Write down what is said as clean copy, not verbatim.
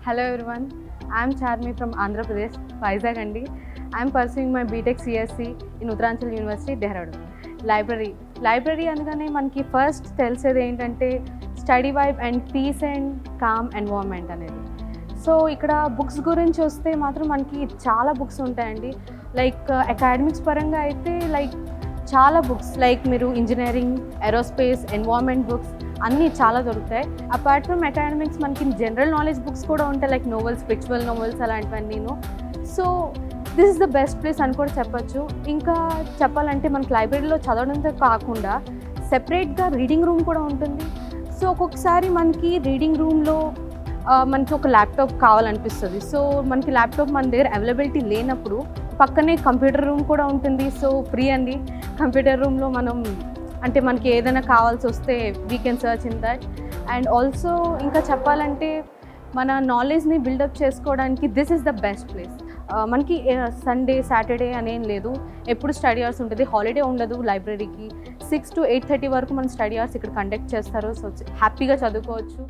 Hello everyone, I am Charmi from Andhra Pradesh, Vizag Andi. I am pursuing my BTech CSC in Uttaranchal University, Dehradun. Library అనగానే మనకి first తెలిసేది ఏంటంటే study vibe and peace and calm environment అనేది. So ఇక్కడ books గురించి వస్తే మాత్రం మనకి చాలా బుక్స్ ఉంటాయండి. లైక్ అకాడమిక్స్ పరంగా అయితే చాలా బుక్స్ మీరు ఇంజనీరింగ్, ఏరోస్పేస్, ఎన్వైర్న్మెంట్ బుక్స్ అన్నీ చాలా దొరుకుతాయి. అపార్ట్ ఫ్రమ్ అకాడమిక్స్ మనకి జనరల్ నాలెడ్జ్ బుక్స్ కూడా ఉంటాయి, లైక్ నోవెల్స్, స్పిరిచువల్ నోవెల్స్ అలాంటివన్నీ. So this is the best place అని కూడా చెప్పచ్చు. ఇంకా చెప్పాలంటే మనకి లైబ్రరీలో చదవడంతో కాకుండా సెపరేట్గా రీడింగ్ రూమ్ కూడా ఉంటుంది. సో ఒక్కొక్కసారి మనకి రీడింగ్ రూమ్లో మనకి ఒక ల్యాప్టాప్ కావాలనిపిస్తుంది. సో మనకి ల్యాప్టాప్ మన దగ్గర అవైలబిలిటీ లేనప్పుడు పక్కనే కంప్యూటర్ రూమ్ కూడా ఉంటుంది. సో ఫ్రీ అండి కంప్యూటర్ రూమ్లో మనం అంటే మనకి ఏదైనా కావాల్సి వస్తే we can search in that. And also ఇంకా చెప్పాలంటే మన నాలెడ్జ్ని బిల్డప్ చేసుకోవడానికి this is the best place. మనకి సండే, సాటర్డే అనేం లేదు, ఎప్పుడు స్టడీ అవర్స్ ఉంటుంది, హాలిడే ఉండదు. లైబ్రరీకి 6 to 8:30 వరకు మన స్టడీ అవర్స్ ఇక్కడ కండక్ట్ చేస్తారు. సో హ్యాపీగా చదువుకోవచ్చు.